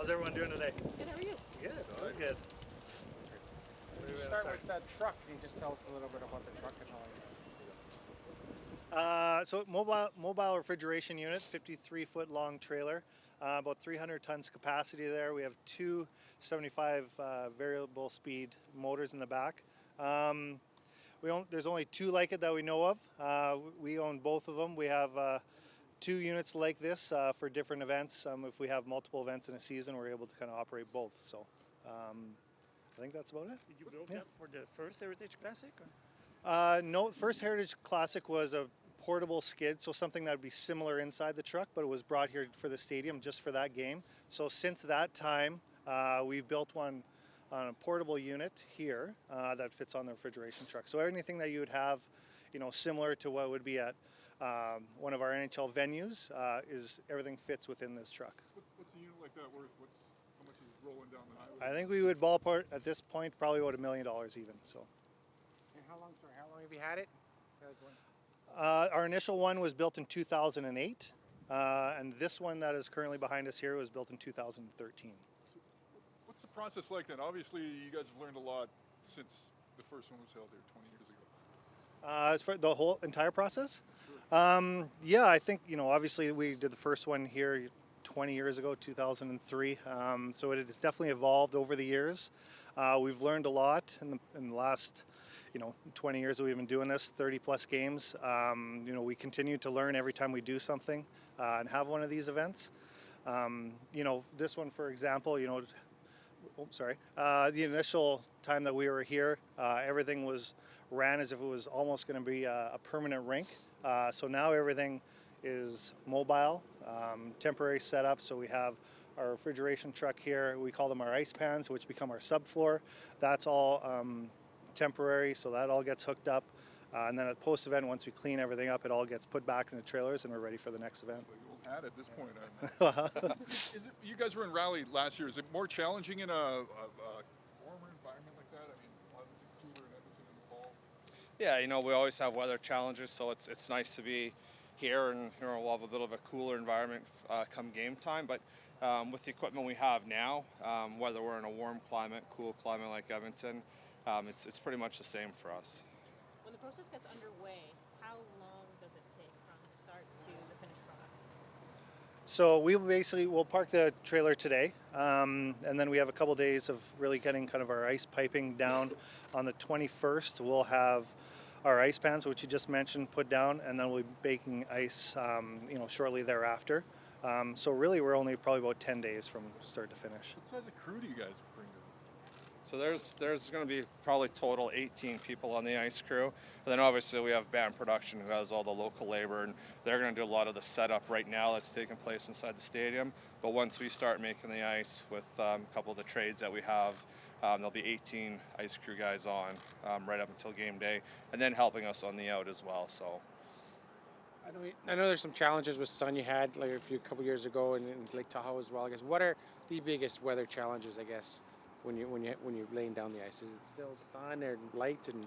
How's everyone doing today? Good, how are you? Good. Good. We'll start with that truck. Can you just tell us a little bit about the truck and So mobile refrigeration unit, 53-foot long trailer, about 300 tons capacity there. We have two 75 variable speed motors in the back. There's only two like it that we know of. We own both of them. We have two units like this for different events. If we have multiple events in a season, we're able to kind of operate both. So I think that's about it. Did you build that for the first Heritage Classic? No, the first Heritage Classic was a portable skid, so something that would be similar inside the truck, but it was brought here for the stadium just for that game. So since that time, we've built one on a portable unit here that fits on the refrigeration truck. So anything that you would have, similar to what would be at one of our NHL venues, is everything fits within this truck. What's a unit like that worth? How much is rolling down the highway? I think we would ballpark at this point probably about $1 million even. So. And how long have you had it? Our initial one was built in 2008, and this one that is currently behind us here was built in 2013. What's the process like then? Obviously, you guys have learned a lot since the first one was held here 20 years ago. As for the whole entire process? Sure. Yeah, I think, obviously we did the first one here 20 years ago, 2003. So it has definitely evolved over the years. We've learned a lot in the last 20 years that we've been doing this, 30 plus games. We continue to learn every time we do something and have one of these events. This one, for example, the initial time that we were here, everything ran as if it was almost going to be a permanent rink. So now everything is mobile, temporary setup. So we have our refrigeration truck here. We call them our ice pans, which become our subfloor. That's all temporary, so that all gets hooked up, and then at post-event, once we clean everything up, it all gets put back in the trailers, and we're ready for the next event. So you old hat at this point. You guys were in Raleigh last year. Is it more challenging in a warmer environment like that? I mean, obviously cooler in Edmonton in the fall. Yeah, we always have weather challenges, so it's nice to be here, and we'll have a bit of a cooler environment come game time. But with the equipment we have now, whether we're in a warm climate, cool climate like Edmonton, it's pretty much the same for us. When the process gets underway, how long does it take from start to the finished product? So we'll park the trailer today, and then we have a couple days of really getting kind of our ice piping down. On the 21st, we'll have our ice pans, which you just mentioned, put down, and then we'll be baking ice, shortly thereafter. So really, we're only probably about 10 days from start to finish. What size of crew do you guys bring to So there's going to be probably total 18 people on the ice crew. And then obviously we have band production who has all the local labor, and they're going to do a lot of the setup right now that's taking place inside the stadium. But once we start making the ice with a couple of the trades that we have, there'll be 18 ice crew guys on right up until game day, and then helping us on the out as well. So I know there's some challenges with sun you had like a couple years ago in Lake Tahoe as well. I guess what are the biggest weather challenges? I guess when you're laying down the ice, is it still sun or light? And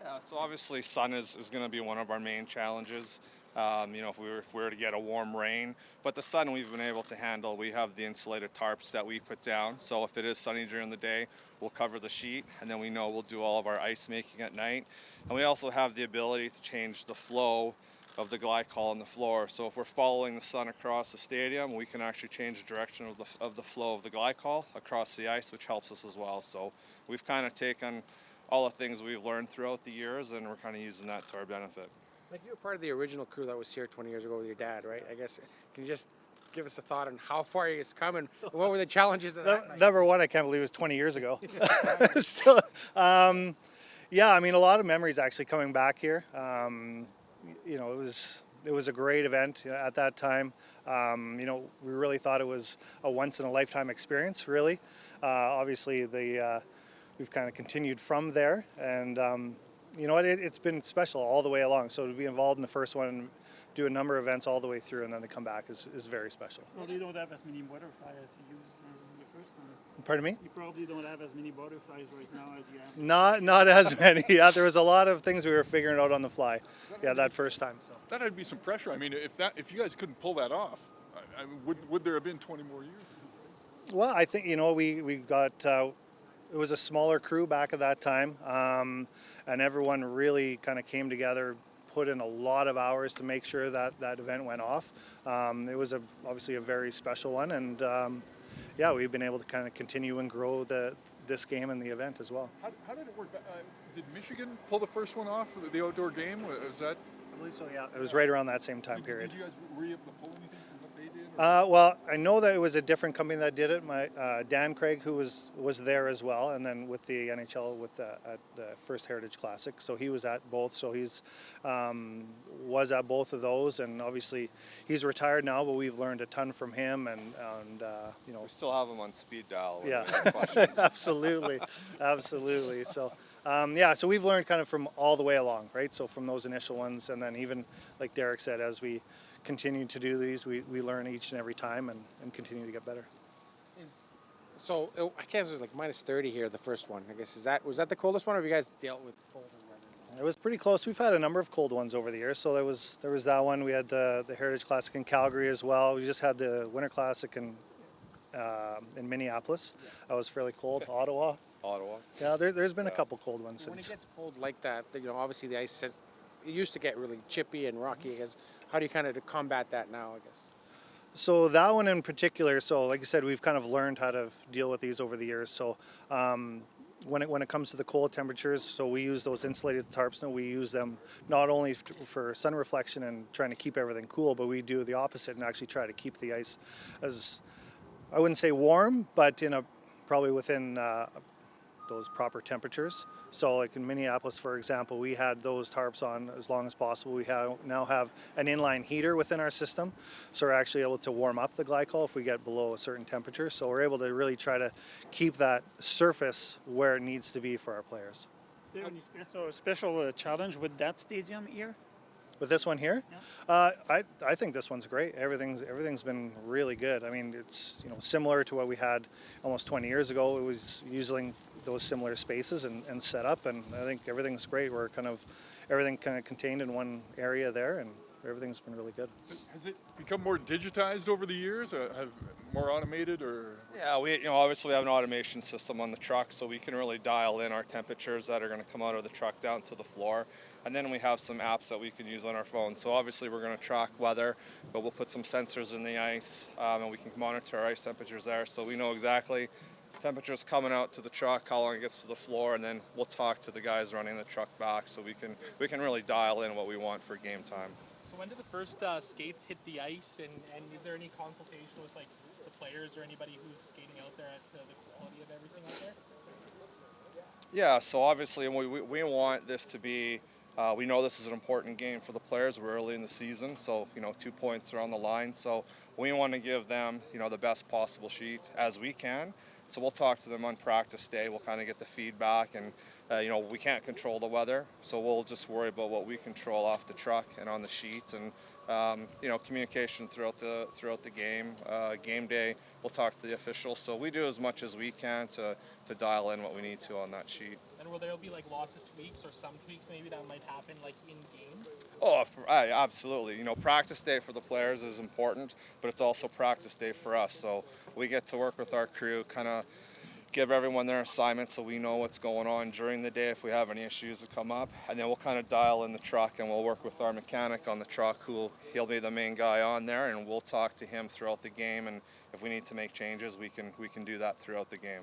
yeah, so obviously sun is going to be one of our main challenges. If we were to get a warm rain, but the sun we've been able to handle. We have the insulated tarps that we put down, so if it is sunny during the day, we'll cover the sheet, and then we know we'll do all of our ice making at night. And we also have the ability to change the flow of the glycol on the floor. So if we're following the sun across the stadium, we can actually change the direction of the flow of the glycol across the ice, which helps us as well. So we've kind of taken all the things we've learned throughout the years, and we're kind of using that to our benefit. like you were part of the original crew that was here 20 years ago with your dad, right? I guess can you just give us a thought on how far it's come and what were the challenges of that? Number one, I can't believe it was 20 years ago. Still, yeah, I mean, a lot of memories actually coming back here. It was a great event at that time. We really thought it was a once in a lifetime experience, really. Obviously, we've kind of continued from there, and it's been special all the way along. So to be involved in the first one, do a number of events all the way through, and then to come back is very special. Well, you don't have as many butterflies as you used in the first time. Pardon me? You probably don't have as many butterflies right now as you have. Not as many. Yeah, there was a lot of things we were figuring out on the fly. Yeah, that first time. So. That'd be some pressure. I mean, if you guys couldn't pull that off, would there have been 20 more years? Well, I think we got it was a smaller crew back at that time, and everyone really kind of came together, put in a lot of hours to make sure that that event went off. It was obviously a very special one, and yeah, we've been able to kind of continue and grow this game and the event as well. How did it work? Did Michigan pull the first one off, the outdoor game? Was that? I believe so. Yeah, it was right around that same time period. Did you guys were you able to pull anything from what they did? Well, I know that it was a different company that did it. My Dan Craig, who was there as well, and then with the NHL at the first Heritage Classic, so he was at both. So he's was at both of those, and obviously he's retired now, but we've learned a ton from him, and We still have him on speed dial. yeah, absolutely, absolutely. So. Yeah, so we've learned kind of from all the way along, right? So from those initial ones, and then even like Derek said, as we continue to do these, we learn each and every time and continue to get better. I guess it was like minus 30 here, the first one. I guess was that the coldest one, or have you guys dealt with colder weather? It was pretty close. We've had a number of cold ones over the years. So there was that one. We had the Heritage Classic in Calgary as well. We just had the Winter Classic in Minneapolis. That was fairly cold. Ottawa. Yeah, there's been a couple cold ones When it since. gets cold like that, obviously the ice it used to get really chippy and rocky. I guess, how do you kind of combat that now, I guess? So that one in particular, so like I said, we've kind of learned how to deal with these over the years. So when it comes to the cold temperatures, so we use those insulated tarps now. We use them not only for sun reflection and trying to keep everything cool, but we do the opposite and actually try to keep the ice as, I wouldn't say warm, but probably within those proper temperatures. So like in Minneapolis, for example, we had those tarps on as long as possible. We now have an inline heater within our system, so we're actually able to warm up the glycol if we get below a certain temperature. So we're able to really try to keep that surface where it needs to be for our players. Is there any special challenge with that stadium here? With this one here, Yeah. I think this one's great. Everything's been really good. I mean, it's similar to what we had almost 20 years ago. It was using those similar spaces and set up, and I think everything's great. We're everything kind of contained in one area there, and everything's been really good. Has it become more digitized over the years? Have more automated, or? Yeah, we obviously we have an automation system on the truck, so we can really dial in our temperatures that are going to come out of the truck down to the floor. And then we have some apps that we can use on our phone. So obviously we're going to track weather, but we'll put some sensors in the ice, and we can monitor our ice temperatures there. So we know exactly temperatures coming out to the truck, how long it gets to the floor, and then we'll talk to the guys running the truck back, so we can really dial in what we want for game time. So when did the first skates hit the ice, and is there any consultation with like the players or anybody who's skating out there as to the quality of everything out there? Yeah, so obviously we want this to be, we know this is an important game for the players. We're early in the season, so 2 points are on the line. So we want to give them the best possible sheet as we can. So we'll talk to them on practice day. We'll kind of get the feedback, and we can't control the weather, so we'll just worry about what we control off the truck and on the sheet, and communication throughout the game. Game day, we'll talk to the officials. So we do as much as we can to dial in what we need to on that sheet. And will there be like lots of tweaks or some tweaks maybe that might happen like in game? Oh, absolutely. Practice day for the players is important, but it's also practice day for us. So we get to work with our crew, kind of give everyone their assignments so we know what's going on during the day if we have any issues that come up. And then we'll kind of dial in the truck, and we'll work with our mechanic on the truck, he'll be the main guy on there, and we'll talk to him throughout the game. And if we need to make changes, we can do that throughout the game.